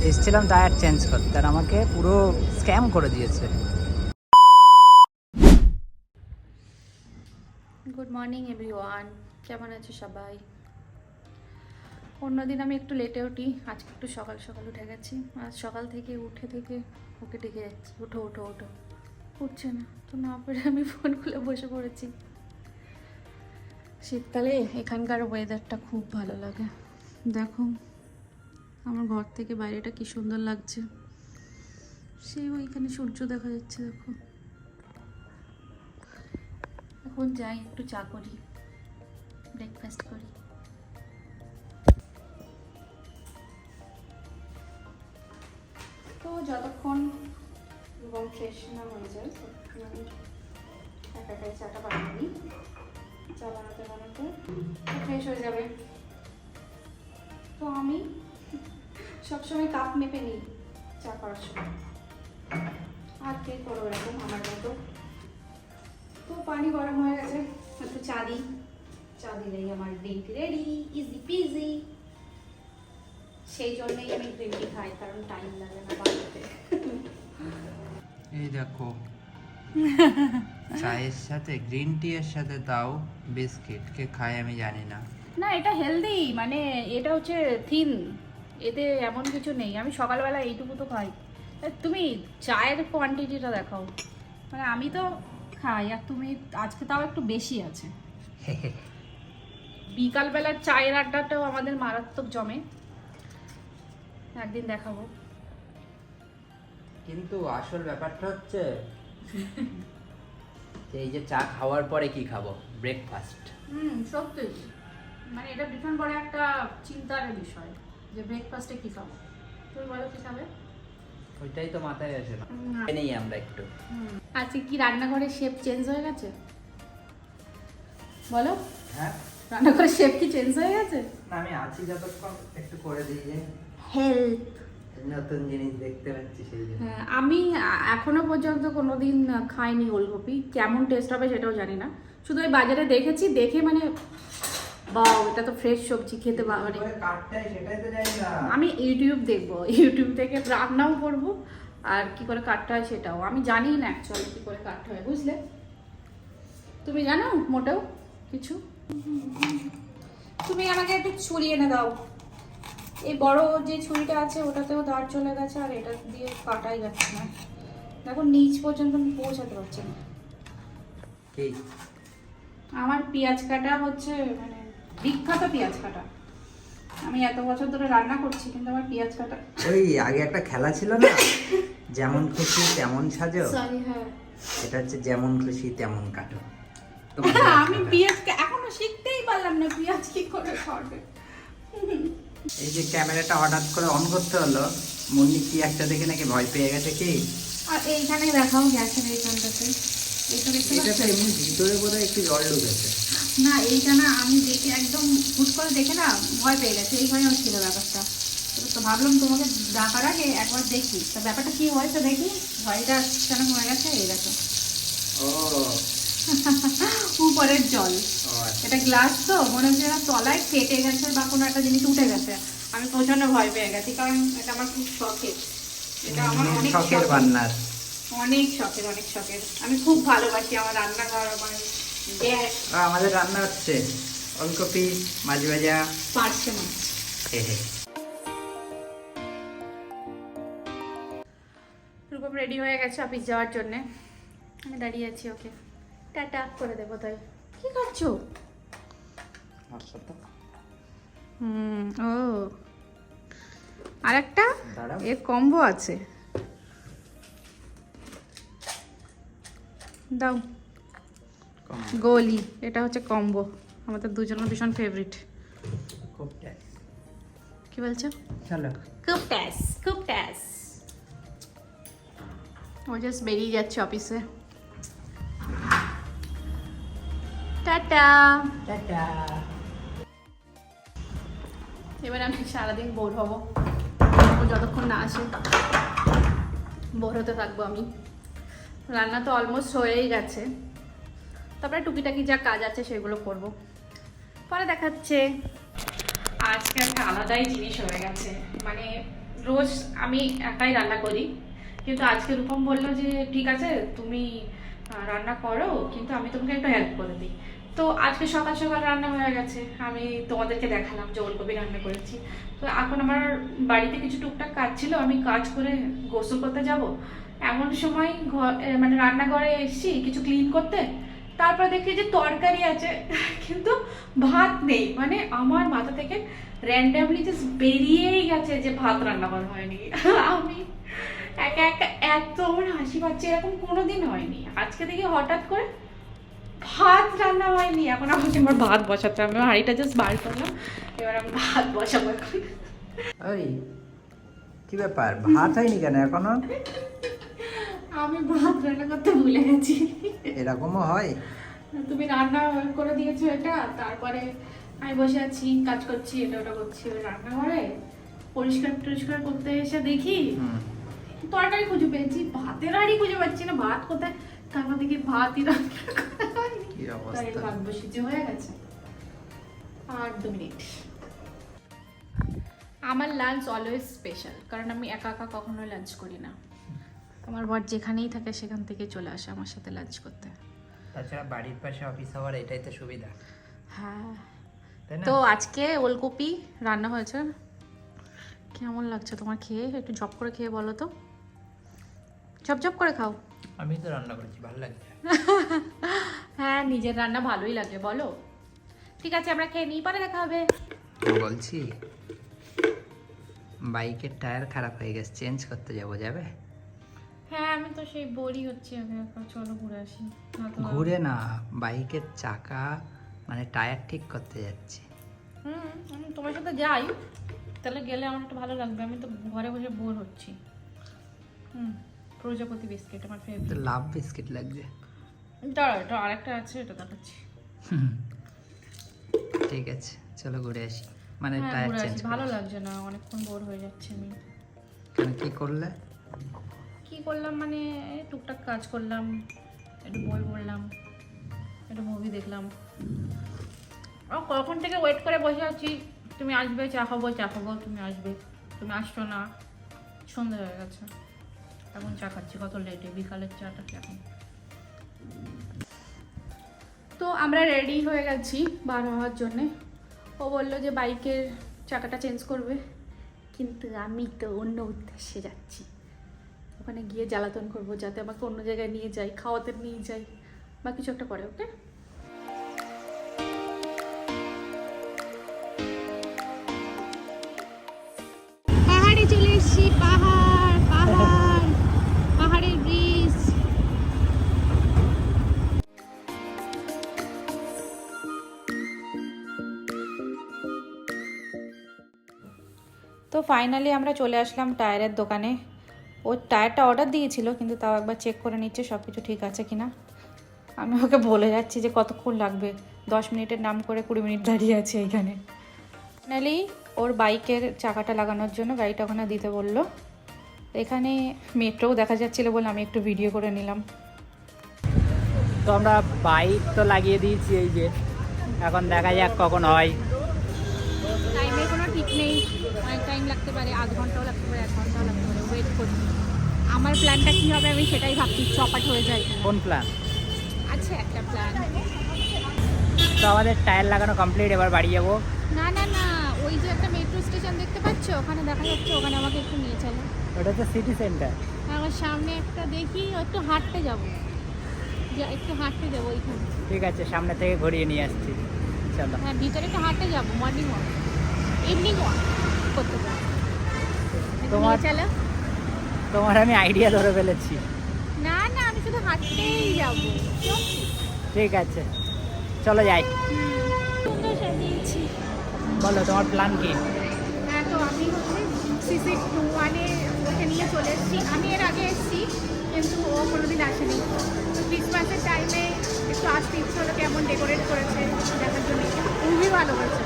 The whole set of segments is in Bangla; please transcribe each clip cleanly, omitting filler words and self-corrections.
এসেছিলাম টায়ার চেঞ্জ করতে, আর আমাকে পুরো স্ক্যাম করে দিয়েছে। গুড মর্নিং এভরিওয়ান, কেমন আছো সবাই? অন্যদিন আমি একটু লেটে উঠি, আজকে একটু সকাল সকাল উঠে গেছি। আজ সকাল থেকে উঠে ওকে ডেকে যাচ্ছি, ওঠো ওঠো ওঠো, উঠছে না তো, না পেরে আমি ফোন খুলে বসে পড়েছি। শীতকালে এখানকার ওয়েদারটা খুব ভালো লাগে। দেখো আমার ঘর থেকে বাইরেটা কি সুন্দর লাগছে, সেই ওইখানে সূর্য দেখা যাচ্ছে। দেখো এখন যাই একটু চা করি, ব্রেকফাস্ট করি। তো যতক্ষণ এবং ফ্রেশ না হয়ে যায় ততক্ষণ আমি একাটাই চাটা বানিয়ে নিই। চা বানাতে বানাতে ফ্রেশ হয়ে যাবে। তো আমি সবসময় কাপ মেপে নিই চা করার সময়, আর কে করো এরকম আমার মতো। তো পানি গরম হয়ে গেছে, একটু চা দিই। চা দিলেই আমার green tea ready, easy PG. সেই জন্যই আমি গ্রিন টি খাই, কারণ টাইম লাগে না বানাতে। এই দেখো, চায়ের সাথে গ্রিন টি এর সাথে দাও বিস্কিট, কে খায় আমি জানি না। না, এটা হেলদি, মানে এটা হচ্ছে থিন, এতে এমন কিছু নেই। আমি সকালবেলা এইটুকু তো খাই, তুমি চায়ের কোয়ান্টিটিটা দেখাও। মানে আমি তো খাই, আর তুমি আজকে তাও একটু বেশি আছে। বিকালবেলার চায়ের আড্ডাটাও আমাদের মারাত্মক জমে, একদিন দেখাবো। কিন্তু আসল ব্যাপারটা হচ্ছে যে এই যে চা খাওয়ার পরে কি খাবো, ব্রেকফাস্ট। সত্যি, মানে এটা ভীষণ বড় একটা চিন্তার বিষয় যে ব্রেকফাস্টে কি খাবো। তুমি বলো কি খাবে? ওইটাই তো মাথায় আসে না। নেই আমরা একটু আজকে কি রান্নাঘরের শেপ চেঞ্জ হয়ে গেছে? বলো, হ্যাঁ, রান্নাঘরের শেপ কি চেঞ্জ হয়ে গেছে? না আমি আছি যতক্ষণ একটু করে দিই, যে হেল্প। নতুন জিনিস দেখতে পাচ্ছি সেই জন্য। হ্যাঁ, আমি এখনো পর্যন্ত কোনোদিন খাইনি ওলকপি, কেমন টেস্ট হবে সেটাও জানি না। শুধু ওই বাজারে দেখেছি, দেখে মানে বাহ, এটা তো ফ্রেশ সবজি, খেতে মানে সেটাই তো জানি না। আমি ইউটিউব দেখবো, ইউটিউব থেকে রান্নাও করব, আর কি করে কাটতে হয় সেটাও আমি জানি না অ্যাকচুয়ালি কি করে কাটতে হয়, বুঝলে? তুমি জানো মোটেও কিছু? তুমি আমাকে একটু ছুরি এনে দাও। এই বড় যে ছুরিটা আছে ওটাতেও দাঁড় চলে গেছে, আর এটা দিয়ে কাটাই যাচ্ছে না। দেখো নিচ পর্যন্ত আমি পৌঁছাতে পারছি না। কি? আমার পেঁয়াজ কাটা হচ্ছে মানে বিখ্যাত পেঁয়াজ কাটা। আমি এত বছর ধরে রান্না করছি, কিন্তু আমার পেঁয়াজ কাটা। ওই আগে একটা খেলা ছিল না, যেমন খুশি তেমন সাজো। সরি, হ্যাঁ। এটা হচ্ছে যেমন খুশি তেমন কাটো। আমি পেঁয়াজকে এখনো শিখতেই পারলাম না পেঁয়াজ কি করে কাটে। এই যে ক্যামেরাটা হঠাৎ করে অন করতে হলো, মুন্নি কি একটা দেখে নাকি ভয় পেয়ে গেছে কি? আর এইখানে দেখাও, গ্যাসের এইখানটাতে এইটা দেখতে এটা তো পাচ্ছ? এমনি ভিতরে বোধহয় একটু জল ঢুকেছে। না, এইটা না, আমি দেখে একদম হুট করে দেখে না ভয় পেয়ে গেছে, এই ভয় ছিল ব্যাপারটা। তো ভাবলাম তোমাকে ডাকার আগে একবার দেখি তা ব্যাপারটা কি হয়েছে, দেখি ভয়টা কেন হয়ে গেছে। এই দেখো ও উপরের জল, আচ্ছা। এটা গ্লাস তো মনে হচ্ছে যেন তলায় কেটে গেছে বা কোনো একটা জিনিস উঠে গেছে। আমি প্রচন্ড ভয় পেয়ে গেছি, কারণ এটা আমার খুব শখের। এটা আমার অনেক শখের বান্নার। অনেক শখের, অনেক শখের। আমি খুব ভালোবাসি আমার রান্নাঘর, আমার গ্যাস। আমাদের রান্না হচ্ছে ওলকপি, মাছ ভাজা, পার্শে মাছ। রূপম রেডি হয়ে গেছে অফিস যাওয়ার জন্য, আমি দাঁড়িয়ে আছি ওকে টাটা করে দেবো। তাই কি করছো? ও আর একটা এর কম্বো আছে, দাও। গোলি, এটা হচ্ছে কম্বো, আমাদের দুজনের ভীষণ ফেভারিট। কি বলছো? চলো খুব ট্যাস, খুব ট্যাস। ও জাস্ট বেরিয়ে যাচ্ছে অফিসে। Tata tata. এবার আমি সারাদিন বোর হব, ও যতক্ষণ না আসে বোর হতে থাকবো আমি। রান্না তো অলমোস্ট হয়েই গেছে, তারপরে টুকিটাকি যা কাজ আছে সেগুলো করব, পরে দেখাচ্ছে। আজকে একটা আলাদাই জিনিস হয়ে গেছে, মানে রোজ আমি একাই রান্না করি, কিন্তু আজকে রূপম বললো যে ঠিক আছে তুমি রান্না করো, কিন্তু আমি তোমাকে একটু হেল্প করে দিই। তো আজকে সকাল সকাল রান্না হয়ে গেছে, আমি তোমাদেরকে দেখালাম যে ওলকপি রান্না করেছি। তো এখন আমার বাড়িতে কিছু টুকটাক কাজ ছিল, আমি কাজ করে গোসল করতে যাব, এমন সময় মানে রান্নাঘরে এসেছি কিছু ক্লিন করতে, তারপর দেখি যে তরকারি আছে কিন্তু ভাত নেই। মানে আমার মাথা থেকে র্যান্ডামলি জাস্ট বেরিয়েই গেছে যে ভাত রান্না করা হয়নি। আমি একা একা এত আমার হাসি পাচ্ছে, এরকম কোনোদিন হয়নি। আজকে দেখি হঠাৎ করে ভাত রান্না হয়নি। এখন আমাকে আমার ভাত বসাতে হবে, হাঁড়িটা জাস্ট বার করলাম, এবার আমি ভাত বসাবো এখন। ওই কি ব্যাপার, ভাত হয়নি কেন এখনো? আমি ভাত রান্না করতে ভুলে গেছি। এরকমও হয়? তুমি রান্না করে দিয়েছো এটা, তারপরে আমি বসে আছি কাজ করছি, এটা ওটা করছি, ওই রান্নাঘরে পরিষ্কার টরিষ্কার করতে এসে দেখি তরকারি খুঁজে পেয়েছি, ভাতের হাঁড়ি খুঁজে পাচ্ছি না, ভাত কোথায়? তারপর দেখি ভাতই রান্না করা হয়নি। কি অবস্থা! তাই ভাত বসিয়ে হয়ে গেছে। আর 2 মিনিট। আমার লাঞ্চ অলওয়েজ স্পেশাল, কারণ আমি একা একা কখনো লাঞ্চ করি না। আমার বর যেখানেই থাকে সেখান থেকে চলে আসে আমার সাথে লাঞ্চ করতে। তাছাড়া বাড়ির পাশে অফিস হওয়ার এটাই তো সুবিধা। হ্যাঁ, তাই না? তো আজকে ওলকপি রান্না হয়েছে। কেমন লাগছে তোমার খেয়ে? একটু ঝপ করে খেয়ে বলো তো, ঝপ করে খাও। আমি তো রান্না করেছি, ভালো লাগছে। হ্যাঁ, নিজের রান্না ভালোই লাগে বলো। ঠিক আছে, আমরা খেয়ে নিই, পরে দেখা হবে। বলছি বাইকের টায়ার খারাপ হয়ে গেছে, চেঞ্জ করতে যাবে? হ্যাঁ, আমি তো সেই বোরই হচ্ছি, চলো ঘুরে আসি। ঘুরে না, বাইকের চাকা মানে টায়ার ঠিক করতে যাচ্ছি। আমি তোমার সাথে যাই, তাহলে গেলে আমার একটু ভালো লাগবে। আমি তো ঘরে বসে বোর হচ্ছি। প্রজাপতি বিস্কিট আমার তো ফেভারিট। লাভ বিস্কিট লাগছে। দাঁড়া, এটা আরেকটা আছে, এটা দেখাচ্ছি। ঠিক আছে, চলো ঘুরে আসি। মানে হ্যাঁ, টায়ার ঘুরে চেঞ্জ আসি, ভালো লাগছে না, অনেকক্ষণ বোর হয়ে যাচ্ছে আমি। কেন, কি করলে? কি করলাম মানে টুকটাক কাজ করলাম, একটু বই পড়লাম, একটু মুভি দেখলাম। কখন থেকে ওয়েট করে বসে আছি, তুমি আসবে, চা খাবো, তুমি আসবে, তুমি আসছো না। সন্ধ্যা হয়ে গেছে, এখন চা খাচ্ছি কত লেটে, বিকালের চাটা এখন। তো আমরা রেডি হয়ে গেছি বার হওয়ার জন্যে। ও বললো যে বাইকের চাকাটা চেঞ্জ করবে, কিন্তু আমি তো অন্য উদ্দেশ্যে যাচ্ছি। ওখানে গিয়ে জ্বালাতন করবো যাতে আমাকে অন্য জায়গায় নিয়ে যায়, খাওয়াতে নিয়ে যায় বা কিছু একটা করে। ওকে, পাহাড়ে চলে এসেছি, পাহাড়ের ব্রিজ। তো ফাইনালি আমরা চলে আসলাম টায়ারের দোকানে। ও টায়ারটা অর্ডার দিয়েছিল, কিন্তু তাও একবার চেক করে নিচ্ছে সব কিছু ঠিক আছে কিনা। আমি ওকে বলে যাচ্ছি যে কতক্ষণ লাগবে, 10 মিনিটের নাম করে 20 মিনিট দাঁড়িয়ে আছে এইখানে। ফাইনালি ওর বাইকের চাকাটা লাগানোর জন্য গাড়িটা ওখানে দিতে বললো। এখানে মেট্রোও দেখা যাচ্ছিলো বলে আমি একটু ভিডিও করে নিলাম। তো আমরা বাইক তো লাগিয়ে দিয়েছি, এই যে এখন দেখা যাক কখন হয়। টাইমের কোনো ঠিক নেই, অনেক টাইম লাগতে পারে, আধ ঘন্টাও লাগতে পারে, 1 ঘন্টাও লাগতে পারে। ওয়েট করছি, আমার প্ল্যানটা কী হবে আমি সেটাই ভাবছি, চপাট হয়ে যায়। কোন প্ল্যান আছে একটা প্ল্যান। তো আমাদের টায়ার লাগানো কমপ্লিট, এবার বাড়ি যাবো। না, ওই যে একটা মেট্রো স্টেশন দেখতে পাচ্ছ, ওখানে দেখা যাচ্ছে, ওখানে আমাকে একটু নিয়ে চলো। ওটা তো সিটি সেন্টার। আমার সামনে একটা দেখি, একটু হাঁটতে যাবো, ওইখানে। ঠিক আছে, সামনে থেকে ঘুরিয়ে নিয়ে আসছি, চলো। হ্যাঁ, ভিতরে একটু হাঁটতে যাবো, মর্নিং ওয়াক, ইভিনিং ওয়াক করতে পারো। তোমার আমি আইডিয়া ধরে ফেলেছি। না, আমি শুধু হাঁটতেই যাবো। ঠিক আছে, চলো যাই। সুন্দর সাজিয়েছি। বলো তোমার প্ল্যান কি? হ্যাঁ, তো আমি সিসি 2-1-এ ওকে নিয়ে চলে এসেছি। আমি এর আগে এসেছি, কিন্তু ও কোনোদিন আসেনি। তো ক্রিসমাসের টাইমে একটু আসতে ইচ্ছে হলো, কেমন ডেকোরেট করেছে দেখার জন্য। খুবই ভালো করেছে,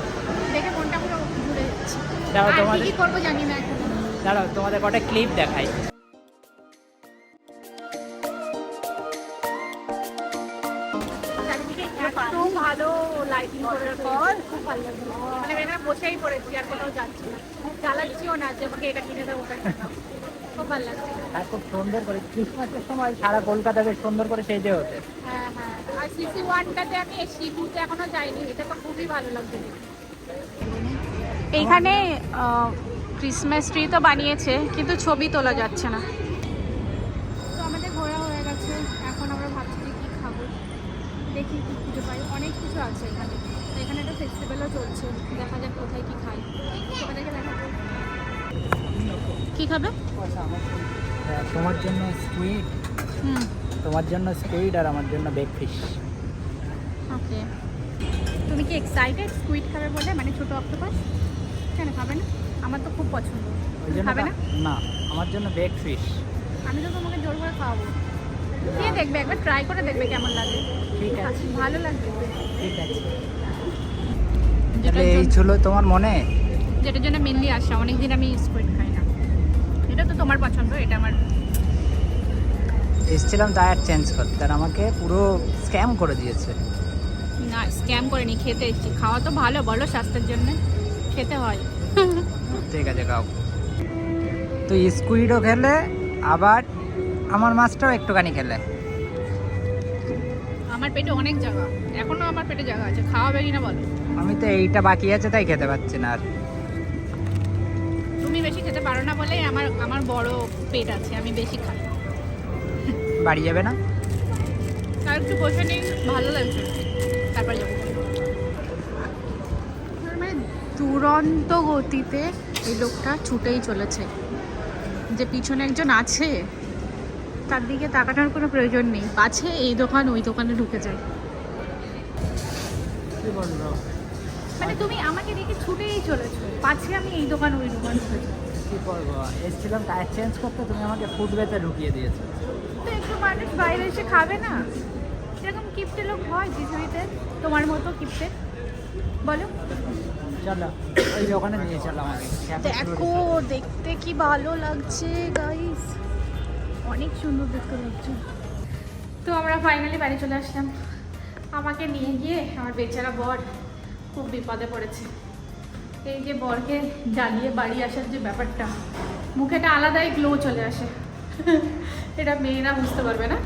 দেখে মনটা পুরো ঘুরে যাচ্ছে। আর কি করবো জানি না এখন। দাঁড়াও, তোমাদের কটা ক্লিপ দেখাই। চারিদিকে এত ভালো লাইটিং করার পর খুব ভালো লাগছে, মানে আমি এখানে বসেই পড়েছি আর কোথাও যাচ্ছি না, জ্বালাচ্ছিও না যে আমাকে এটা কিনে দেবো ওটা কিনে দাও। খুব ভালো লাগছে। আর খুব সুন্দর করে ক্রিসমাসের সময় সারা কলকাতা বেশ সুন্দর করে সেজে ওঠে। হ্যাঁ হ্যাঁ, আর সিসি ওয়ানটাতে আমি শিবুতে এখনো যাইনি, এটা তো খুবই ভালো লাগছে। এইখানে ক্রিসমাস ট্রি তো বানিয়েছে কিন্তু ছবি তোলা যাচ্ছে না। তো আমাদের ঘোরা হয়ে গেছে, এখন আমরা ভাবছি যে কী খাবো, দেখি কী খুঁজে পাই। অনেক কিছু আছে এখানে, তো এখানে একটা ফেস্টিভ্যালও চলছে, দেখা যাক কোথায় কী খাই, তোমাদেরকে দেখাবো। কী খাবে? তোমার জন্য স্কুইড, তোমার জন্য স্কুইড আর আমার জন্য বেক ফিশ। ওকে, তুমি কি এক্সাইটেড স্কুইড খাবে বলে, মানে ছোটো অক্টোপাস? কেন খাবে না? আমার তো খুব পছন্দ। খাবে না? না, আমার জন্য বেক ফিশ। আমি তো তোমাকে জোর করে খাওয়াবো, কে দেখবে, একবার ট্রাই করে দেখবে কেমন লাগে। ঠিক আছে, ভালো লাগবে। ঠিক আছে। তাহলে এই ছিল তোমার মনে, যেটার জন্য মেনলি আসা, অনেকদিন আমি স্কুইড খাই না। এটা তো তোমার পছন্দ, এটা আমার। এসেছিলাম ডায়েট চেঞ্জ করতে আর আমাকে পুরো স্ক্যাম করে দিয়েছে। না, স্ক্যাম করিনি, খেতে এসেছি। খাওয়া তো ভালো, বলো, স্বাস্থ্যের জন্য খেতে হয়। ঠিক আছে, খাও। তো স্কুইডও খেলে, আবার আমার মাছটাও একটুখানি খেলে। আমার পেটে অনেক জায়গা, এখনো আমার পেটে জায়গা আছে, খাওয়াবে কিনা বলো। আমি তো এইটা বাকি আছে তাই খেতে পাচ্ছি না আর। তুমি বেশি খেতে পারো না বলে আমার বড় পেট আছে, আমি বেশি খাই। বাড়ি যাবে না? আর একটু বসে নেই, ভালো লাগছে, তারপর যাবো। মানে দুরন্ত গতিতে এই লোকটা ছুটেই চলেছে, যে পিছনে একজন আছে তার দিকে তাকানোর কোনো প্রয়োজন নেই, পাছে এই দোকান ওই দোকানে ঢুকে যায়। কি বলবো, মানে তুমি আমাকে দেখে ছুটেই চলেছো, পাছে আমি এই দোকান ওই দোকান ঢুকে যাই। কি করবো, এসেছিলাম ডায়েট চেঞ্জ করতে, তুমি আমাকে ফুড ওয়েতে ঢুকিয়ে দিয়েছো। তো একটু মানুষ বাইরে এসে খাবে না? এরকম কিপটে লোক হয় পৃথিবীতে, তোমার মতো কিপটে, বলো। চলো ওই দোকানে নিয়ে চলো আমাকে। দেখো দেখতে কি ভালো লাগছে গাইস, অনেক সুন্দর দেখতে লাগছে। তো আমরা ফাইনালি বাড়ি চলে আসলাম। আমাকে নিয়ে গিয়ে আমার বেচারা বর খুব বিপদে পড়েছে। এই যে বরকে জ্বালিয়ে বাড়ি আসার যে ব্যাপারটা, মুখে একটা আলাদাই গ্লো চলে আসে। এটা মেয়েরা বুঝতে পারবে না।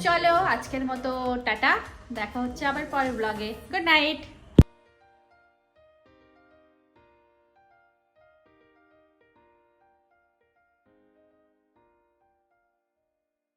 চলো আজকের মতো টাটা, দেখা হচ্ছে আবার পরের ব্লগে। Good night.